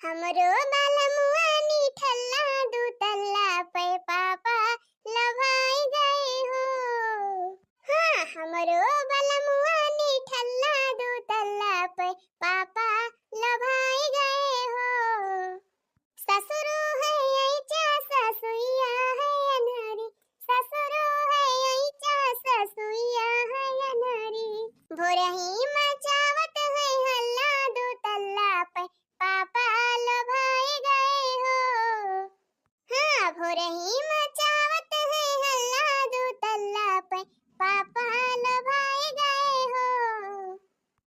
हमरो बालमुआ निठल्ला दूतल्ला पे पापा लभाई गए हो। हाँ, हमरो बालमुआ निठल्ला दूतल्ला पे पापा लभाई गए हो। ससुरो है ऐचा ससुइया है अनहरी, ससुरो है ऐचा ससुइया है अनहरी। भोरही मचावत है हल्ला दूतल्ला पे पापा लभाई गए हो। हाँ, भोरही मचावत है हल्ला दूतल्ला पे पापा लभाई गए हो।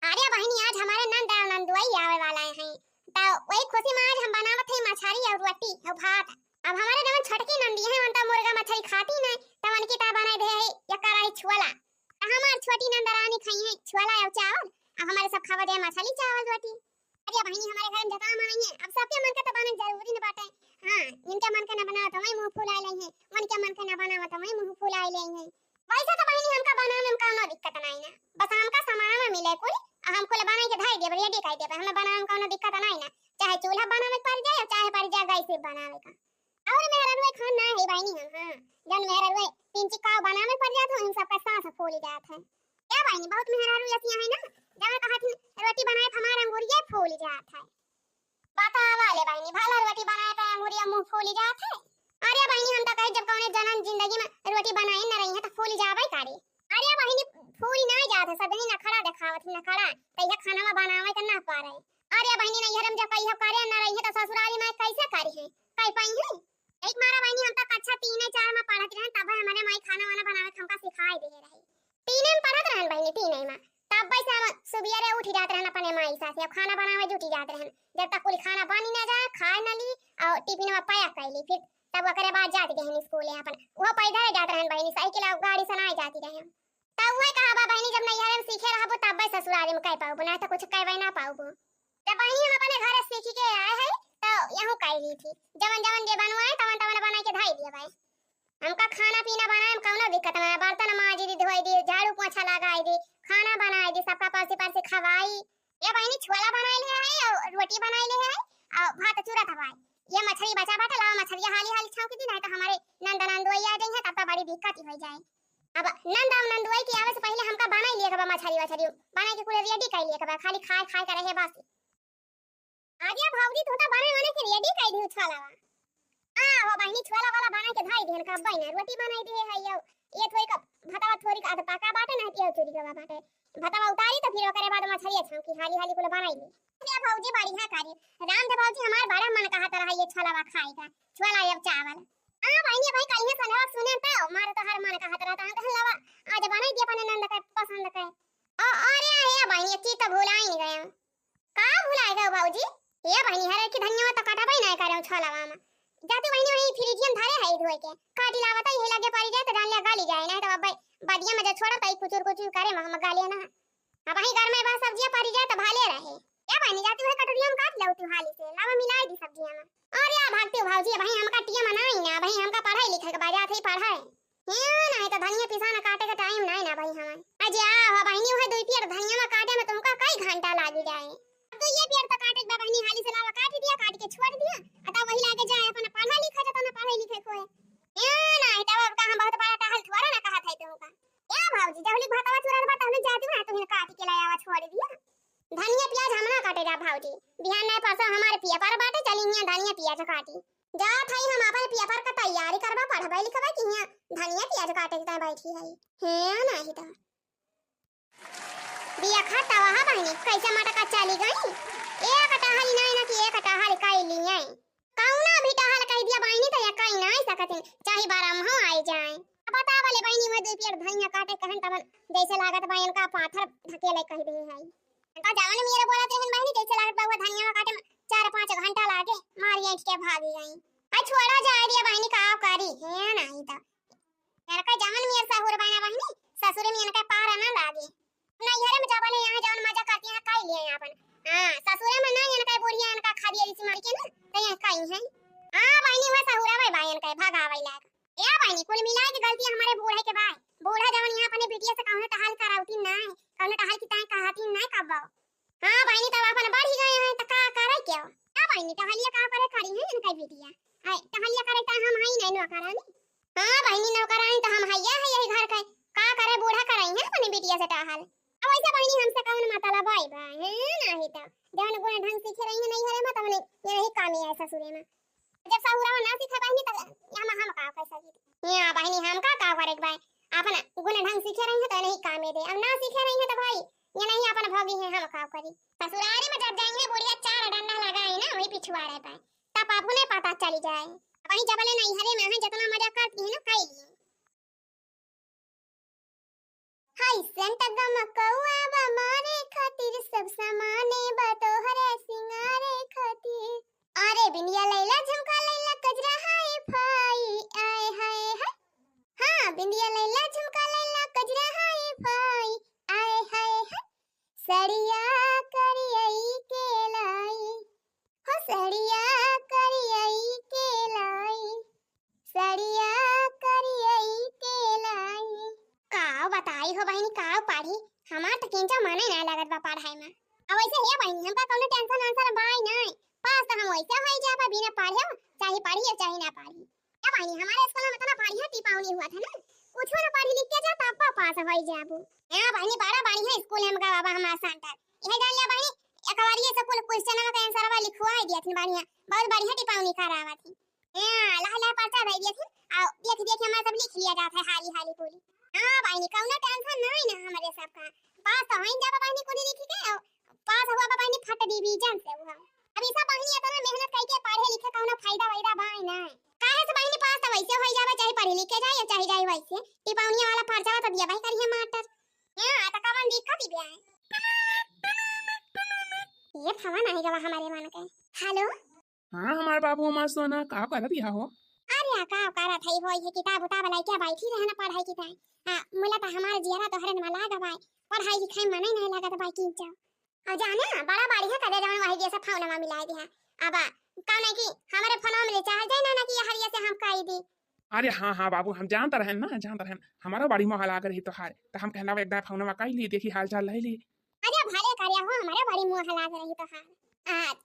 अरे बहनी, आज हमारे नंद और नंदुई आवे वाला हैं, तो वही खुशी में आज हम बनावत है मछली और रोटी और भात। अब हमारे जवन छोटकी नंदी है उनका मुर्गा मछली खाती नहीं, तो उनकी ता बनाए दे है या कराई छुआला। हमार छोटी नंदरानी खाई है छुआला और चावल, अब हमारे सब खावा दे मछली चावल रोटी। अरे बहनी, हमारे घर में जता मांगी है, अब सबके मन का तो बनाना जरूरी न बाटे। हां, इनके मन का ना बनावा तो मैं मुंह फुलाए ले हैं, उनके मन का ना बनावा तो मैं मुंह फुलाए ले हैं। वैसा तो बहनी हमका बनाने में कोनो दिक्कत नहीं ना, बस हमका सामान में मिले कोई हमको ले बनाए के धाई दे रेडी कर दे, हमें बनाने में कोनो दिक्कत नहीं ना, चाहे चूल्हा बनावे पड़ जाए चाहे पड़ जाए गैस पे बनावे का। और मेरा रुए खाना है बहनी हम। हां, जन मेरा रुए तीन चिका बनावे पड़ जात हो, हम सबका सांस फूल जात है। क्या बहनी, बहुत मेरा रुए ऐसी है ना, जब कहा थी रोटी बनाए हमारा अंगूरिया फूल जात है। बता वाले बहनी, भला रोटी बनाए तो अंगूरिया मुंह फूल जात है। अरे बहनी, हम तो कहे जब कौने जनन जिंदगी में रोटी बनाए न रही है तो फूल जावे करे। अरे बहनी, फूल ना जात है, सब ही नखड़ा दिखावत न खड़ा तैया खाना में बनावे के ना पारे। अरे बहनी, नहीं हरम जब कहियो करे न रही है तो ससुराली में कैसे करी है, कई पाई है। एक मारा बहनी, हम तो कक्षा 3 4 में पढ़त रहे, तब हमारे माई खाना वाना बनावे हमका सिखाई दे रही। 3 में पढ़त रहन बहनी, 3 में तब वैसे हम सुबेरे उठ जात रहन अपने माई साथे, अब खाना बनावे जुटी जात रहन, जब तक कुल खाना बनी ना जाए खाए न ली और टिफिन में पैक कर ली, फिर तब ओकरे बाद जात गहन स्कूल अपन वो पैदल जात रहन बहनी, साइकिल और गाड़ी से ना जाती रहे। तब वही कहा बहनी, जब नैहर में सीखे रहबो तब ससुराल में कह पाऊबो, ना तो कुछ कहबे ना पाऊबो। जब बहनी हम अपने घर सीख के आए हैं तो यहूं कर ली थी, जवन जवन जे बनवाए तवन तवन बना के धाई दिए भाई। हमका खाना पीना बनाए में कोनो दिक्कत ना, बर्तन मांजी दी, धोई दी, झाड़ू पोछा लगाई दी, खाना बनाई दी, सबका पास पास खवाई। ये बहनी छोला बनाई ले है और रोटी बनाई ले है और भात चूरा थवाई। ये मछली बचा बाटा लाओ, मछली हाली हाली छाव की दी, नहीं तो हमारे नंद नंदुई आ जाएंगे तब तो बड़ी दिक्कत हो जाए। अब नंद और नंदुई के आवे से पहले हमका बनाई लिए के मछली वछली बनाई के पूरे रेडी कर लिए के खाली खाए खाए कर रहे बस। आज ये भावजी तो बने बने के रेडी कर दी छोला वो बहनी, छोला वाला बना के धाई देन का बहना रोटी बनाई दे है। ये थोड़ी का भतावा थोड़ी का पाका बाटे ना के चोरी का बाटे, भतावा उतारी तो फिर ओकरे बाद मछली छौकी हाली हाली कुल बनाई ली। ये भौजी बढ़िया करी, राम दे भौजी हमार बड़ा मन कहत रहा ये छोलावा खाए का, छोला या चावल। हां बहनी, भाई कहिए सलाह सुने तो मार तो हर मन कहत रहा था, कहलवा आज बनाई दे अपने नंद का पसंद के। अरे ये बहनी की तो भुला ही नहीं गया, का भुलाएगा भौजी। ये बहनी हरे की धनिया तो काटबे नहीं करे छोलावा में, जाते बहनी वही फ्रिजियन धारे है धोए के काटी लावत है, हे लगे पड़ी जाए तो डाल ले गाली जाए ना, तो अब बदिया में जो छोड़ा तई कुचुर कुचुर करे हम गाली ना। अब वही घर में बस सब्जियां पड़ी जाए तो भाले रहे। क्या बहनी, जाती है कटोरिया में काट लो तू हाली से लावा मिलाई दी सब्जियां में। और या भागते हो भौजी, भाई हमका टिया मनाई ना, भाई हमका पढ़ाई लिखाई के बाजा थे पढ़ाई हे नहीं तो धनिया पिसाना काटे का टाइम नहीं ना भाई हमार। अजे आ बहनी वह दो पेड़ धनिया में काटे में तुमका कई घंटा लागी जाए। तो ये पेड़ तो काटे के बहनी हाली से लावा काट दिया, काट के छोड़ दिया, अता वही लागे जाए अपन पढ़ा लिखा जाता ना, पढ़ाई लिखे कोई ए नहीं तब अब कहां बहुत बड़ा टहल थोड़ा ना कहा था तुमका। क्या भौजी, जहली भातवा चुरा बात हमने जाती ना तुम्हें काट के लाया छोड़ दिया। धनिया प्याज हम ना काटे जा भौजी, बिहान नहीं पासा हमारे पिया पर बाटे चलिए धनिया प्याज काटी जा थाई, हम अपन पिया पर का तैयारी करबा पढ़बा लिखबा कि धनिया प्याज काटे के बैठी है हे नहीं तो बिया खाता वहा बहनी कैसे मटा का चली गई। एक टहल नहीं ना कि एक टहल कई लिए कौना भी टहल कह दिया बहनी तो ये कई नहीं सकते, चाहे 12 हो आई जाए। बता वाले बहनी में दो पेड़ धनिया काटे कहन तब जैसे लागत बहन का पाथर ढकेले कह दे है, का जाने मेरे बोलते हैं बहनी जैसे लागत बाबू धनिया काटे में 4-5 घंटा लागे मारी ऐठ के भागी गई। आ छोड़ा जा दिया बहनी का करी है नहीं तो यार का जान मेरे सहुर बना बहनी, ससुर में इनका पार ना लागे नैहर में जाबले यहां जान मजा करती है काई लिए अपन। हां ससुर में ना इनका बुढ़िया इनका खादी ऋषि मार के ना तो यहां काई है। हां बहनी वह सहुरा भाई भाई इनका भगावे लाग। या बहनी कुल मिला के गलती हमारे बूढ़े के भाई, बूढ़ा जवन यहां अपने बिटिया से कहने टहल कराउती ना, कहने टहल की ताई कहती ना कब। हां बहनी तब अपन बढ़ ही गए हैं तो का करे क्या। क्या बहनी बहिनी टहलिया का करे खड़ी है न कई बेटिया आई टहलिया करे त हम हई नहीं नौकरानी। हां बहिनी नौकरानी तो हम हइया है यही घर का करे बूढ़ा कराई है अपनी बेटिया से टहल। अब ऐसा बहिनी हमसे कौन मतलब आई बा है नहीं तो जवन गुण ढंग सीखे रही है नहीं हरे में तमने यही कामी है ससुरे में जब सहुरा ना सीखे बहिनी तो हम का कैसा की या बहिनी हम का करे भाई अपन गुण ढंग सीखे रही है तो नहीं कामे दे अब ना सीखे रही है तो भाई ये नहीं अपन भोगी है हम का करी ससुरारी में जब जाएंगे बुढ़िया चार डंडा लगाए ना वही पिछवाड़े पे तब आपको नहीं पता चली जाए वही जबले नहीं हरे में है जितना मजा करती है ना खाई लिए हाय संत गम कौआ बा मारे खातिर सब सामाने बा तोहरे सिंगारे खातिर अरे बिंदिया लैला झुमका लैला कजरा हाय फाई आय हाय हाय हां बिंदिया लैला झुमका लैला कजरा हाय फाई आय हाय हाय सड़िया करियई के लाई हो सड़िया करियई के लाई सड़िया करियई के लाई काव बताई हो बहनी काव पढ़ी हमार त किंचा माने ना लागत बा पढ़ाई में अब ऐसे है बहनी हमका कोनो टेंशन आंसर बाई नहीं पास तो हम वैसे होई जाबा बिना पढ़े चाहे पढ़ी चाहे ना पढ़ी क्या बहनी हमारे स्कूल में इतना पढ़िया टिपावनी हुआ था ना कुछ ना पढ़ी लिख के जा तब पास होई जाबू हां बहनी बड़ा बढ़िया स्कूल है हमका बाबा हमारा सेंटर यही डाल लिया बहनी एक बार ये सब क्वेश्चन का आंसर वाला लिखवाई दिया थी बढ़िया बहुत बढ़िया टिपावनी करावा थी हां लहला पर्चा दे दिया थी आ देख देख हमारा सब लिख लिया जाता है हाली हाली पूरी हां बहनी कौनो टेंशन नहीं ना हमारे सब का पास तो होई जाबा बहनी पूरी लिख के पास हुआ बहनी फट डिवीजन से हुआ अभी सब बहनी इतना मेहनत करके पढ़े लिखे कौनो फायदा वैदा बाई ना काहे से बहनी पास तो वैसे होई जाबा चाहे पढ़े लिखे जाए चाहे जाए वैसे टिपावनी वाला पर्चा तो दिया भाई करिए मास्टर हां तो कवन दिक्कत ही बे ये फवा नहीं गवा हमारे मन के हेलो हाँ हमारे बाबू हमारे सोना का कर दिया हो अरे का करा थई होई है किताब उताब लाई क्या बैठी रहना पढ़ाई की ताई हां मुला तो हमारे जियरा तो हरन में लागा भाई पढ़ाई लिखाई में नहीं लगा तो भाई किंचा अब जाना बड़ा बढ़िया करे जवन वही जैसा फोन में मिला दिया अब का नहीं कि हमारे फोन में ले चाह जाए ना कि हरिया से हम काई दी अरे हाँ हाँ बाबू हम जानता रहन ना जानता रहन हमारा बड़ी मोहल आ रही तो हार तो हम कहना एक फोन में काई ली देखी हाल चाल ले ली अरे भले करिया हो हमारे बड़ी मुंह हला रही तो हां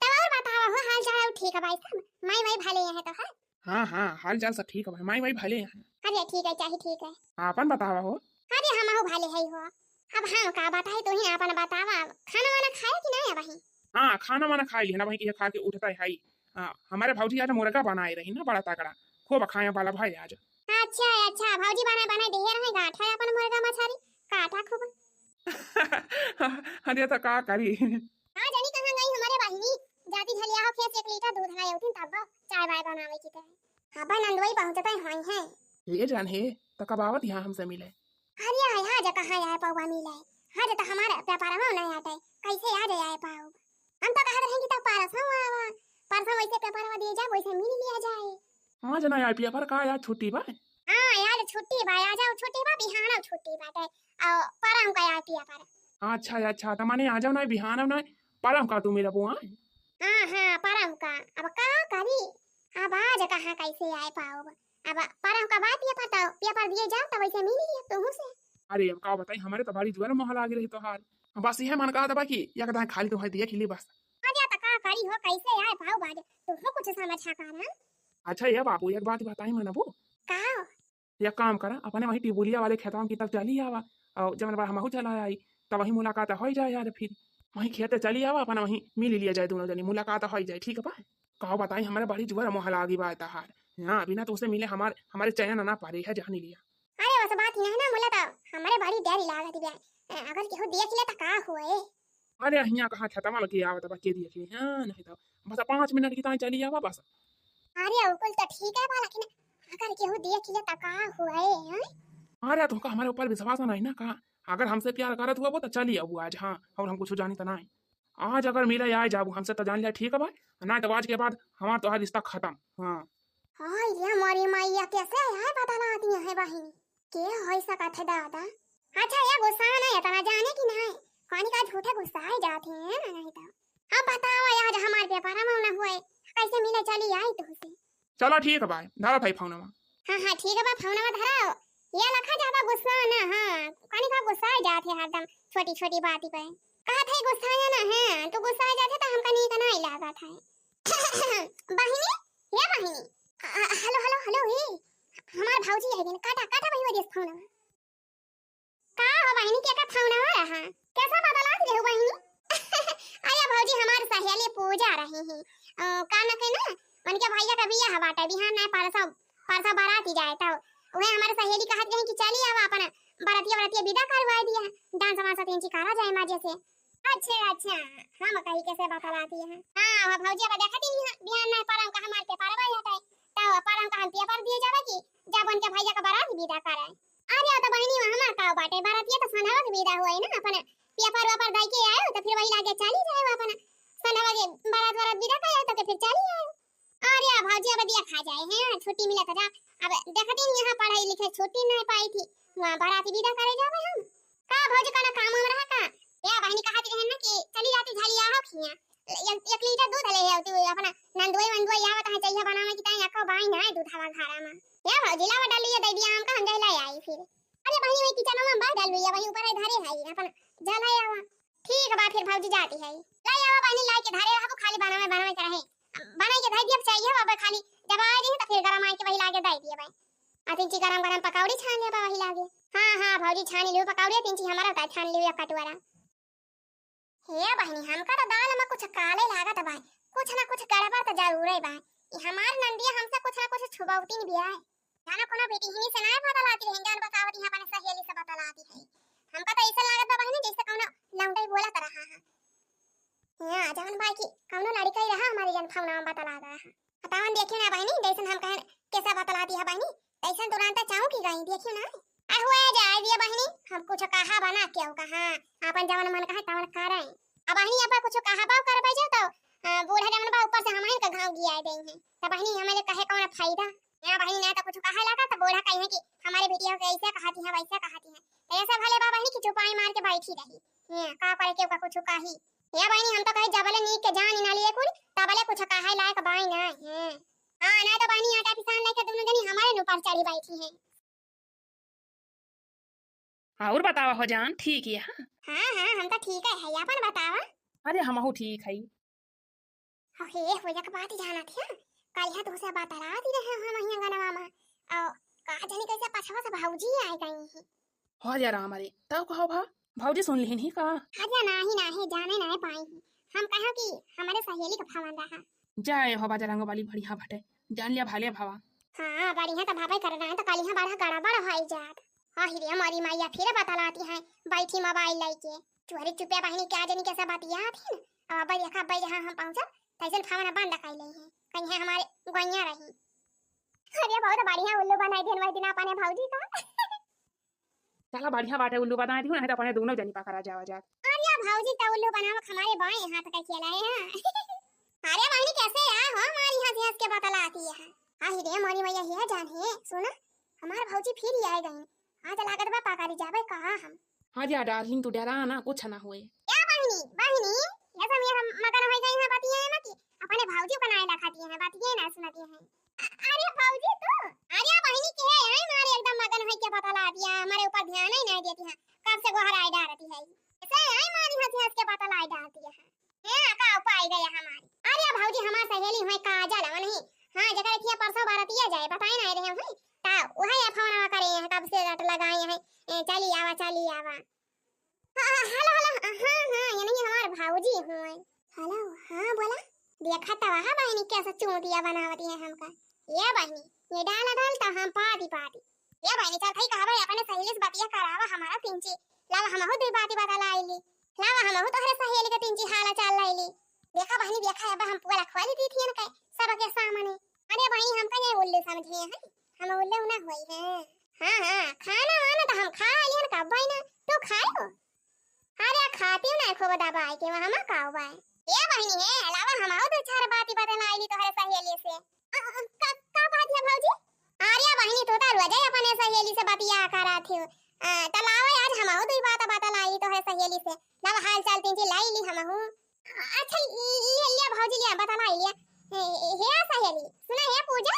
तब और बताओ हो हाल चाल ठीक है भाई सब मैं भले है तो हां हाँ हाँ हाल चाल सब ठीक है भाई मैं भले हैं अरे ठीक है चाहे ठीक है अपन बतावा हो अरे हम हो भले है हो अब हम का बताई तो ही अपन बतावा खाना वाना खाए कि नहीं भाई हाँ खाना वाना खा लिया ना भाई खा के उठता है हमारे भौजी आज मुर्गा बनाए रही ना बड़ा तगड़ा खूब खाए वाला भाई आज अच्छा अच्छा भौजी बनाए बनाए दे रहे गाठा अपन मुर्गा मछली काटा खूब अरे तो का करी हां जानी कहां गई हमारे बहिनी जाती झलिया हो खेत 1 लीटर दूध लाए उठिन तब चाय बाय बनावे की तरह हां नंदोई पहुंचता है होई है ले जान है तो कब आवत यहाँ हमसे मिले अरे हां जा कहां आए पावा मिले हां जा तो हमारा व्यापार में नहीं आता कैसे आ जाए पाओ हम तो कह रहे हैं कि तब परसों आवा परसों वैसे पेपर में दिए जा वैसे मिल लिया जाए हां जना यार पेपर का यार छुट्टी बा हां यार छुट्टी बा आ जाओ छुट्टी बा बिहान छुट्टी बाटे और परम का यार पेपर अच्छा तो माने आ जाओ ना बिहान ना परम का तू मेरा बुआ हां परम का अब का करी अब आज कहां कैसे आए पाओ अब परम का बात ये पता पेपर दिए जाओ तो वैसे मिल लिया तुम से अरे अब का बताई हमारे तो बड़ी जुआर मोहल आ रही तो हार बस यह मन कहा था बाकी या कदा खाली तो है दिया खिली बस अरे तो का करी हो कैसे आए पाओ बाज तुम कुछ समझा कर अच्छा ये बाबू एक बात बताई मैं नबू का एक काम करा अपने वही टिबुलिया वाले खेतों की तब चली आवा और जब बार हमहू चला आई तब वही मुलाकात हो जाए यार फिर वही खेते चली आवा अपना वही मिल लिया जाए दोनों जनी मुलाकात हो जाए ठीक है बा कहो बताई हमारे बड़ी जुआर मोहल आ गई बात हार यहाँ बिना तो उसे मिले हमारे चयन ना पा रही है जानी लिया अरे बस बात नहीं ना मुला तो हमारे बड़ी डर लागत बे अगर केहू देख ले तो का होए अरे यहाँ कहाँ खेतवा में के आवत बा के देख ले हां नहीं तो बस 5 मिनट की ताई चली आवा बस अरे उकुल तो ठीक है बा लेकिन अगर केहू देख ले तो का होए हैं अरे तुमको हमारे ऊपर विश्वास नहीं ना कहा अगर हमसे प्यार करत हुआ वो तो चलिए अब आज हाँ और हम कुछ जानी तो नहीं आज अगर मिले आए जाबू हमसे तो जान लिया ठीक है भाई ना तो आज के बाद हमारा तो रिश्ता खत्म हाँ हां ये हमारी मैया कैसे है पता ना आती है बहिनी के होई सकत है दादा अच्छा ये गुस्सा नहीं तना जाने की नहीं कहानी का झूठे गुस्सा ही जाते हैं ना नहीं तो अब बताओ यार हमारे पेपर में ना हुए कैसे मिले चली आई तो से चलो ठीक है भाई धरा भाई फोन में हां ठीक है बा फोन में धराओ ये लखा ज्यादा गुस्सा ना हां कहानी का गुस्सा ही जाते हरदम छोटी छोटी बात पे कहा थे गुस्सा है ना है तो गुस्सा आ जाते तो हमका नहीं का नहीं लगा था बहिनी हे बहिनी हेलो हेलो हेलो हे हमार भौजी है दिन काटा काटा बहिनी देस फोन का हो बहिनी के का फोन रहा कैसा बदला दे हो बहिनी आया भौजी हमार सहेली पूजा रही है का न के ना मन के भैया का बियाह बाटा बिहान ना परसा परसा बाराती जाए तो ओहे हमारे सहेली कहत रही कि चली आवा अपन बरातिया विदा करवा दिया डांस वांस तीन चिकारा जाए माजे से अच्छा अच्छा हम कहीं कैसे बतलाती है हां भौजी का देखती बिहान ना परम का हमार के परवा हटाई तो परम का हम पेपर दिए जावे कि जब उनके भैया का बारात विदा कराए अरे तो बहनी हमार का बाटे बारातिया तो सनावा के विदा होई ना अपन पेपर वापर दाई के आयो तो फिर वही लागे चली जाए अपन सनावा के बारात वारात विदा कराए तो फिर चली आयो अरे भौजी अब दिया खा जाए हैं छुट्टी मिला था अब देखती नहीं यहां पढ़ाई लिखाई छुट्टी नहीं पाई थी वहां बारात विदा करे जावे हम का भौजी का काम हम रहा का या बहनी कहती रहे ना कि चली जाती झाली आओ खिया 1 लीटर दूध ले आओ तू अपना नंदोई वंदोई आवत है चाहिए बनावे की ताई अको बाई ना दूध हवा घारा में या भौजी लावा डाल लिया दे दिया हम का हम ले आई फिर अरे बहनी वही किचन में बाहर डाल लिया वही ऊपर धरे है अपन जला आवा ठीक बा फिर भौजी जाती है ले आवा बहनी लाई के धरे रहा खाली बनावे के रहे बनाई के धर दिया चाहिए बाबा खाली जब आ रही तो फिर गरम आई के वही लागे दे दिए भाई आतिंची गरम गरम पकौड़ी छान ले वही लागे हां भौजी छान लियो पकौड़ी तिंची हमारा का छान लियो कटवारा हे बहनी हमका तो दाल में कुछ काले लागत बा कुछ ना कुछ गड़बड़ तो जरूर है बा हमार नंदिया हमसे कुछ ना कुछ छुबावती नहीं बिया है जाना कोनो बेटी ही से ना पता लाती है जान बतावती है अपने सहेली से बता लाती है हमका तो ऐसा लागत बा बहनी जैसे कोनो लौंडा बोला कर रहा है हां जान भाई की कोनो लड़का ही रहा हमारी जन फावना में बता ला रहा है बतावन देखिए ना बहनी जैसे हम कहे कैसा बता लाती है बहनी ऐसा तुरंत चाहूं की गई देखिए ना हुआ जाए दिया बहनी हम कुछ कहा बना क्यों कहा अपन जवन मन कहा तवन करे अब बहनी अपन कुछ कहा बाव कर जाओ तो बूढ़ा जवन बा ऊपर से हमारे का घाव गिया दे हैं तो बहनी हमें कहे कौन फायदा या बहनी ना तो कुछ कहा लगा तो बूढ़ा कहे कि हमारे बेटियों को ऐसे कहती है वैसे कहती है तो ऐसा भले बा बहनी की चुपाई मार के बैठी रही का करे क्यों का कुछ कही या बहनी हम तो कहे जबले नी के जान ना लिए कुल तबले कुछ कहा लायक बाई ना है हां ना तो बहनी आटा पिसान लेके दोनों जनी हमारे ऊपर चढ़ी बैठी है और बतावा हो जान ठीक है हां हम तो ठीक है अपन बतावा अरे हमहू ठीक है हे हो जा बात जाना थी कल है तो से बात रात ही रहे हम यहां गनवा में और का जानी कैसे पछवा से भौजी आई गई है हो जा राम रे तब कहो भौजी सुन लिहिन ही का अरे नहीं जाने नहीं पाई हम कहो कि हमारे सहेली का फवन रहा जाए हो बाजा रंग वाली बढ़िया भटे जान लिया भाले भावा हां बढ़िया तो भावे कर रहा है तो कल यहां बड़ा गड़बड़ होई जात हिरे हमारी माया फिर बतलाती है बैठी मोबाइल लेके चोरी चुपे बहनी क्या जानी कैसा बतिया थी अब देखा भाई जहां हम पहुंचा तैसे फावना बंद कर ले हैं कहीं है हमारे गोइया रही अरे बहुत बढ़िया उल्लू बनाई देन वही दिन अपने भौजी का चला बढ़िया बाटे उल्लू बना दी नहीं तो अपने दोनों जनी पकड़ा जावा जा अरे भौजी तो उल्लू बनावा हमारे बाएं हाथ का खिलाए हैं अरे बहनी कैसे आ हो हमारी हंस के बतलाती है हिरे हमारी मैया है जान है सुना हमारे भौजी फिर ही आए गए आज लागत बा पकड़ी जावे कहां हम हां जा डार्लिंग तू डरा ना कुछ ना होए क्या बहनी ये सब मेरा मगन हो गई है बतिया है ना कि अपने भौजी बनाए रखाती है बतिया ना सुनाती है अरे भौजी तू अरे बहनी के है मारे एकदम मगन हो के बता ला दिया हमारे ऊपर ध्यान ही नहीं देती है कब से गोहर आई डालती है ऐसे आई मारी हंस के बता लाई डालती है का उपाय गया हमारी अरे भौजी हमार सहेली है काजल नहीं हां जगह थी परसों बारातिया जाए बताए ना रहे हैं ता वही फोन करे हैं कब से रट लगाए हैं चली आवा हेलो हां ये नहीं हमार भौजी हुए हेलो हां बोला देखा तो वहां बहनी कैसे चूंटिया बनावती है हमका ये बहनी ये डाल तो हम पाती ये बहनी चल कहीं कहा भाई अपने सहेली से बतिया करावा हमारा पिंची लावा हमहु दो बात बता लाइली लावा हमहु तोहरे सहेली के पिंची हाला चाल लाइली देखा बहनी देखा अब हम पूरा खवाली दी थी ना सब के सामने अरे बहनी हमका ये उल्लू समझे हैं हम उल्लू ना होई है हां खाना वाना तो हम खा लियन का भाई ना तू खाओ अरे खाती हूं ना खूब दबाई के हम खाओ भाई ये बहनी है अलावा हम दो चार बात बता आईली तोहरे सहेली से का बात है भौजी अरे बहनी तो तार वजह अपने सहेली से बतिया करा थी तलावे आज हम दो बात बता लाई तोहरे सहेली से लव हाल चाल तीन लाईली हम अच्छा ये भौजी लिया बता लाई हे सहेली सुना है पूजा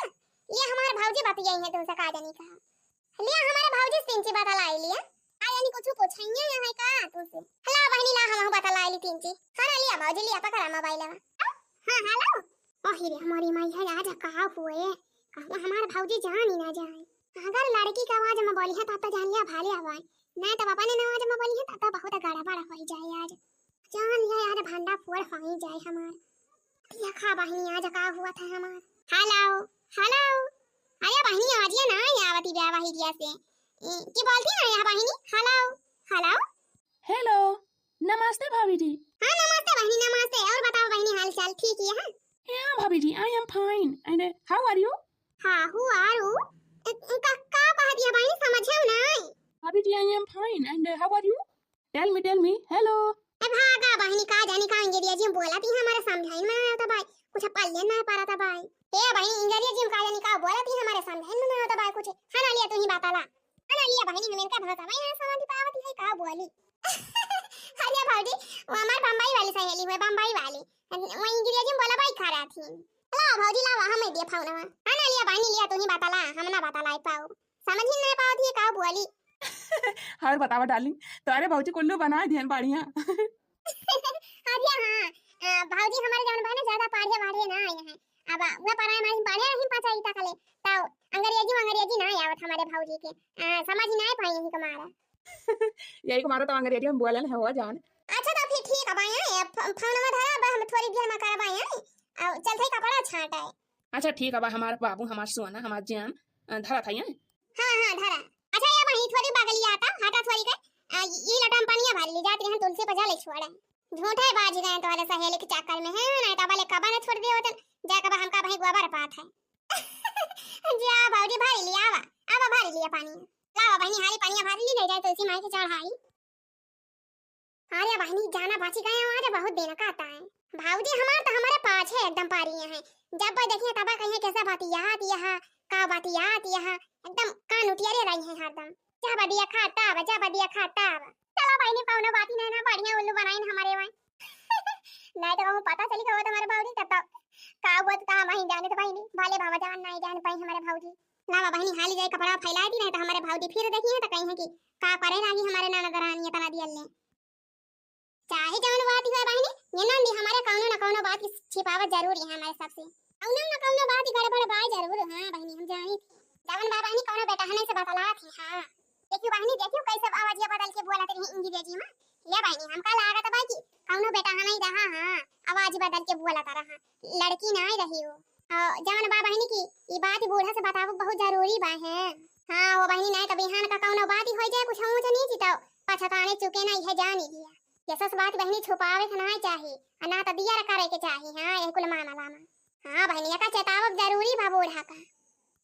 ये हमारे भौजी बतिया है तुमसे का जानी कहा लिया हमारे भौजी सिंची बता लाई लिया यानी कुछ पूछाइए है का तुसे हेलो बहनी ला हम बता लाई तीन ची हां लिया भौजी लिया पकड़ा मोबाइल में हां हेलो ओही रे हमारी माई है आज कहा हुए कहला हमार भौजी जान ही ना जाए। अगर लड़की का आवाज में बोली है तब तो जान लिया भाले आवाज नहीं तो पापा ने आवाज में बोली है तब तो बहुत गड़बड़ हो जाए आज जान लिया यार भंडा फोड़ हो ही जाए हमार ये खा बहनी आज का हुआ था हमार। हेलो हेलो अरे बहनी आज ये ना आवती ब्याह दिया से की बोलती ना यह बहनी हेलो हेलो हेलो नमस्ते भाभी जी। हाँ नमस्ते बहनी नमस्ते और बताओ बहनी हाल चाल ठीक है? Yeah, भाभी जी, I am fine. And how are you? हाँ हूँ आरू का कह दिया बहनी समझे नहीं। भाभी जी, I am fine. And how are you? Tell me. Hello. ए भागा बहनी का जाने का अंग्रेजी में बोला थी हमारे समझाई में ना आता भाई कुछ पल्ले ना पा रहा था भाई। ए बहनी अंग्रेजी में का जाने का बोला थी हमारे समझाई में ना आता भाई कुछ है ना लिया तू ही बता ला है ना लिया बहनी हमें का भाषा भाई ना समझ पावती है का बोली। अरे भाभी वो हमारे बम्बई वाली सहेली हुए बम्बई वाली वो अंग्रेजी में बोला भाई खा रहा थी ला भाजी ला हम दे पाऊ ना है ना लिया बहनी लिया तू ही बता ला हम ना बता लाई पाऊ समझ ही नहीं पावती है का बोली। हाँ बतावा डार्लिंग तुम्हारे भाजी कुल्लू बना ध्यान बढ़िया। अरे हाँ भाजी हमारे जौन बहने ज्यादा पढ़े वाढ़े ना आए हैं अब वो पढ़ाई में पढ़े नहीं पता ही तकले तो अंग्रेजी ना आवत हमारे भाजी के समझ नहीं पाई ही तुम्हारा। यही को मारो तो अंग्रेजी में बोलन है हो जान। अच्छा तो फिर ठीक है भाई फोन में धरा अब हम थोड़ी देर में करवाई हैं और चल थे कपड़ा छाटा है। अच्छा ठीक है हमारा बाबू हमार सोना हमार जान धरा था यहाँ। हाँ धरा अच्छा ये वही थोड़ी बगलिया आता हटा थोड़ी के ये लटम पानिया भर ली जाती है तुलसी पर ले छोड़ा झूठे बाज गए तो वाले सहेली के चक्कर में है ना तो वाले कबा ने छोड़ दिए होते जा कबा हमका भाई गोबर पात है। जा भाजी भर लिया आवा भर लिया पानी लावा बहनी हारी पानी भर ली ले जाए तुलसी माई के चढ़ाई। अरे बहनी जाना बाची गए आज बहुत दिन का आता है भाऊजी हमारे पास है एकदम पारियां हैं जब देखिए तब कहीं कैसा बातियात यहाँ का बातियात यहाँ एकदम कान उठियारे रही है हरदम जा बदिया खाता चलो बहनी पाउनो बाती ना बढ़िया उल्लू बनाइन हमारे वहां। नहीं तो वो पता चली गया हमारे भाऊजी तब तक का हुआ तो वहीं जाने तो बहनी भाले बाबा जान नहीं जान पाई हमारे भाऊजी लावा बहनी हाली जाए कपड़ा फैला दी नहीं तो हमारे भाऊजी फिर देखिए तो कहीं है कि का करे लागी हमारे नाना दरानी तना दियल ले चाहे जौन बात है बहनी ये नंदी हमारे कौनो न कौनो बात छिपावत जरूरी है हमारे सबसे कौनो न कौनो बात गड़बड़ बाई जरूर हां बहनी हम जानी थी जवन बा बहनी कौनो बेटा हने से बतला थी। हां देखियो बहनी देखियो कैसे आवाज बदल के बोला तेरी अंग्रेजी में ले बहनी हमका लागत बा कि कौनो बेटा हने रहा हां आवाज बदल के बोला था रहा लड़की नहीं रही हो जवन बा बहनी की ये बात बूढ़ा से बताओ बहुत जरूरी बा है। हां वो बहनी नहीं कभी हां का कौनो बात हो जाए कुछ हो नहीं जीता पछताने चुके नहीं है जान लिया ये सब बात बहनी छुपावे के नहीं चाहिए ना तो दिया करे के चाहिए। हां ये कुल माना लामा हां बहनी का चेतावब जरूरी बा बूढ़ा का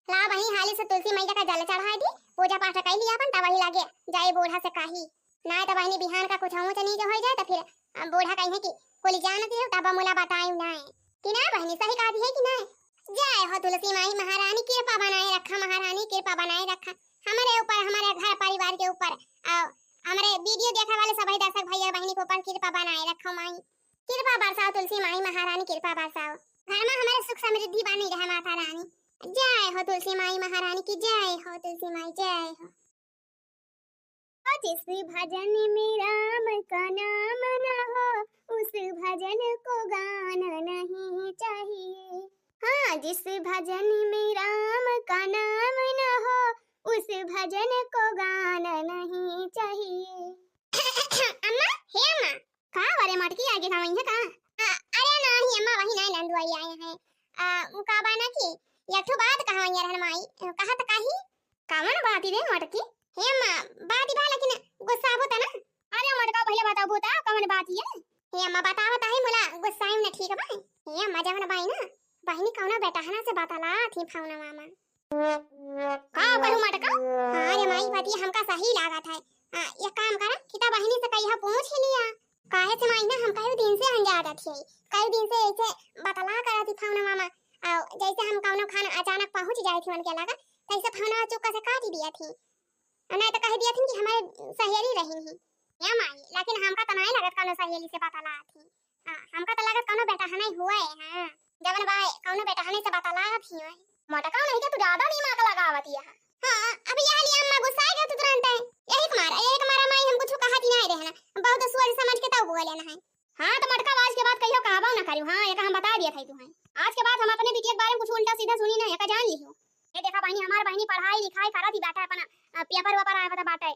ला बहनी हाली से तुलसी मैया का जल चढ़ा दी पूजा पाठ कर लिया अपन तब वही लागे जाए बूढ़ा से कही ना तो बहनी बिहान का कुछ हो नहीं जो हो जाए तो फिर बूढ़ा कहे कि कोली जानती है तब मुला बताई ना कि ना बहनी सही कहती है कि नहीं। जय हो तुलसी माई महारानी कृपा बनाए रखा महारानी कृपा बनाए रखा हमारे ऊपर हमारे घर परिवार के ऊपर हमारे वीडियो देखने वाले सभी दर्शक भैया बहनी के ऊपर कृपा बनाए रखो माई कृपा बरसाओ तुलसी माई महारानी कृपा बरसाओ घर में हमारे सुख समृद्धि बनी रहे माता रानी। जय हो तुलसी माई महारानी की जय हो तुलसी माई जय हो। जिस भजन में राम का नाम न हो उस भजन को गाना नहीं चाहिए। हाँ जिस भजन में राम का नाम न हो उस भजन को गाना नहीं चाहिए। अम्मा हे अम्मा का वाले मटकी आगे खावई है का अरे नहीं अम्मा वही नहीं नंदुआई आए हैं का बाना की यठो बात कहावई रहन माई कहा त काही कावन बाती रे मटकी हे अम्मा बाती बा लेकिन गुस्सा होता ना अरे मटका पहले बताओ बोता कवन बाती है हे अम्मा बतावत है मोला गुस्सा ही न ठीक बा हे अम्मा जवन बाई ना बहनी कौना बेटा हना से बताला थी फाउना मामा का कहू मटका अरे माई बाती हमका सही लागत है ये काम करा किता बहनी से कहिया पूछ ही लिया काहे से माई ना हम कई दिन से अंजादा थी कई दिन से ऐसे बतला करा थी फाउना मामा जैसे हम कौनो खाना अचानक पहुंच जाए थी उनके लगा तैसे फाउना चुका से काट दिया थी नहीं तो कह दिया थी कि हमारे सहेली रही ही या माई लेकिन हमका तो नहीं लगत कौनो सहेली से बतला थी हमका तो लगत कौनो बेटा हने हुआ है हां जवन बाई कौनो बेटा हने से बतला थी मटका नहीं के तू ज्यादा नहीं मार लगावती है। हां अब ये हाली अम्मा गुस्सा आ गया तू तुरंत एक मारा माई हम कुछ कहा नहीं रहना बहुत सोच समझ के तब बोले ना है। हां तो मटका आवाज के बाद कहियो कहबो ना करियो हां ये हम बता दिया था तू है आज के बाद हम अपने बिटिया के बारे में कुछ उल्टा सीधा सुनी नहीं का जान लियो। ये देखा बहनी हमार बहनी पढ़ाई लिखाई करत ही बैठा अपना पेपर वेपर आए बता बाटे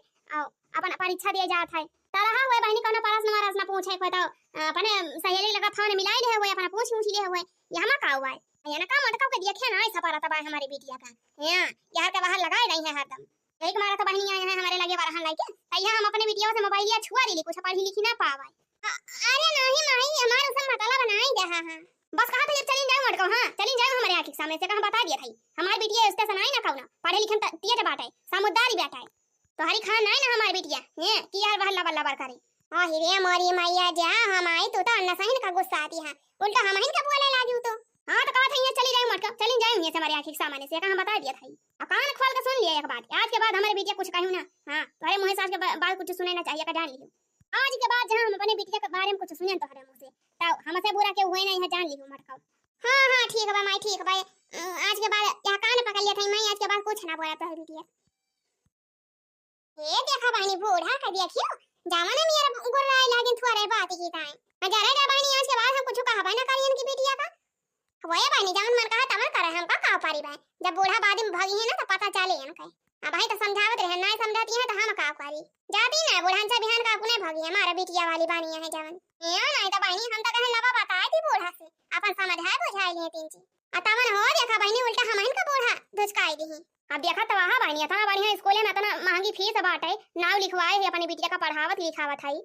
अपन परीक्षा दिए जात है तरह हुए बहनी कौन परस न पूछे को तो अपने सहेली लगा फोन मिलाई रहे हुए अपना पूछ ले हुए यहाँ का हुआ है ये ना का मटका के देखे ना ऐसा पारा तबाह हमारी बिटिया का यहाँ यार के बाहर लगाए नहीं है हरदम एक मारा तो बहनी आए हैं हमारे लगे बरहन लाइके तैया हम अपने बिटिया से मोबाइल छुआ ली कुछ पढ़ी लिखी ना पावे। अरे नहीं माई हमारे उसे मतलब बनाई दे हां बस कहा था चलिन जाए मटको हां चलिन जाए हमारे आंख के सामने से कहां बता दिया था हमारी बिटिया इससे सुनाई ना कौना पढ़े लिखे तिए बाटे समझदारी बेटा है तो हरी खान नहीं ना हमारी बिटिया ये कि यार बल्ला बल्ला बर करे हां हिरे मोरी मैया जा हम आई तो अन्ना सहिन का गुस्सा आती है उल्टा हम हिन का बोले लागी तो हां तो कहा था ये चली जाए मटको चलिन जाए ये से हमारे आंख के सामने से कहां बता दिया था कान खोल के सुन लिया एक बात आज के बाद हमारी बिटिया कुछ कहूं ना हां तुम्हारे मुंह से आज के बाद कुछ सुनना चाहिए का जान लियो आज के बाद जहां हम अपने बिटिया के बारे में कुछ सुने तो हरे मुंह से तो हमसे बुरा के हुए नहीं है जान लियो मटका। हां ठीक है माई ठीक है आज के बाद क्या कान पकड़ लिया था मैं आज के बाद कुछ ना बोला तो बिटिया ये देखा बहनी बूढ़ा का देखियो जामना मेरा गुर्राए लागिन थोड़े बात की ताई मैं जा रहा बहनी आज के बाद हम कुछ कहा ना करियन की बिटिया का वो ये बहनी जान मन कहा तमन करे हम का पारी बहन जब बूढ़ा बाद में भागी है ना तो पता चले हम कहे अब भाई तो समझावत रहे ना समझाती है तो हम का करी जाती ना बुढ़ान से बिहान का अपने भागी है हमारा बिटिया वाली बानी है जवन ये नहीं तो बहनी हम तो कहे लबा बताए थी बूढ़ा से अपन समझ है बुझाई लिए तीन चीज अतवन हो देखा बहनी उल्टा हम का बूढ़ा दुचकाई दी अब देखा तो वहां बहनी इतना बढ़िया स्कूल में इतना महंगी फीस बाटे नाव लिखवाए है अपनी बिटिया का पढ़ावत लिखावत है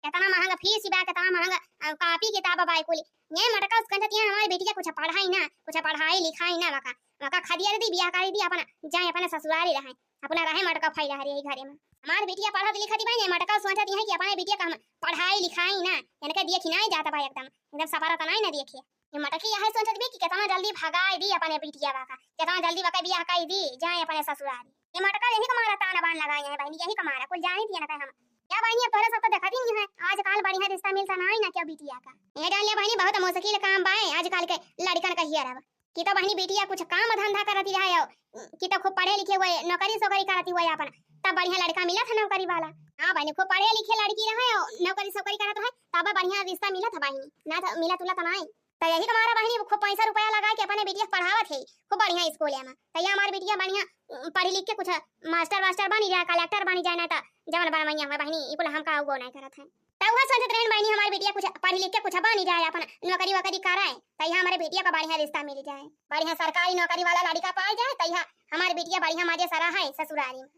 इतना महंगा फीस बा कितना महंगा कॉपी किताब बाई कुल ये मटका उस कंजत यहाँ हमारी बेटी का कुछ पढ़ाई ना कुछ पढ़ाई लिखाई ना वका वका खदिया दी बियाह कर दी अपना जाए अपने ससुराल रहे अपना रहे मटका फैला रही घरे में हमारी बेटिया पढ़त लिखत भाई मटका सोचती है कि अपने बेटिया का हम पढ़ाई लिखाई ना इनके देखी नहीं जाता भाई एकदम सपारा तो नहीं ना देखिए ये मटकी यह सोचत भी कि कितना जल्दी भगाई दी अपने बिटिया वाका कितना जल्दी वका बियाह कर दी जाए अपने ससुराल ये मटका यही कमारा ताना बान लगाए हैं बहनी यही कमारा कुल जानी थी ना हम क्या बहनी पहले सब तो देखती नहीं है आजकल बढ़िया रिश्ता मिलता नहीं ना क्या बिटिया का ये डाल लिया बहनी बहुत मुश्किल काम बाए आजकल के लड़कन का हियर कि तो बहनी बिटिया कुछ काम धंधा करती रहे कि तो खूब पढ़े लिखे हुए नौकरी सोकरी करती हुए अपन तब बढ़िया लड़का मिला था नौकरी वाला हां बहनी खूब पढ़े लिखे लड़की रहे नौकरी सोकरी करत है तब बढ़िया रिश्ता मिला था बहनी ना तो मिला तुला तो नहीं तो यही तुम्हारा बहनी खूब पैसा रुपया लगा के अपने बिटिया पढ़ावत है खूब बढ़िया स्कूल में तो हमारी बिटिया बढ़िया पढ़ी लिख के कुछ मास्टर बनी जाए कलेक्टर बनी जाए ना तो जवन बनवैया हुआ बहनी इकुल हम का वो नहीं करत है तो वह सोचत रहन बहनी हमारी बिटिया कुछ पढ़ी लिख के कुछ बनी जाए अपन नौकरी वकरी कराए तो यहाँ हमारे बिटिया का बढ़िया रिश्ता मिल जाए बढ़िया सरकारी नौकरी वाला लड़का पाई जाए तो यहाँ हमारी बिटिया बढ़िया मजे सरा है ससुराली में।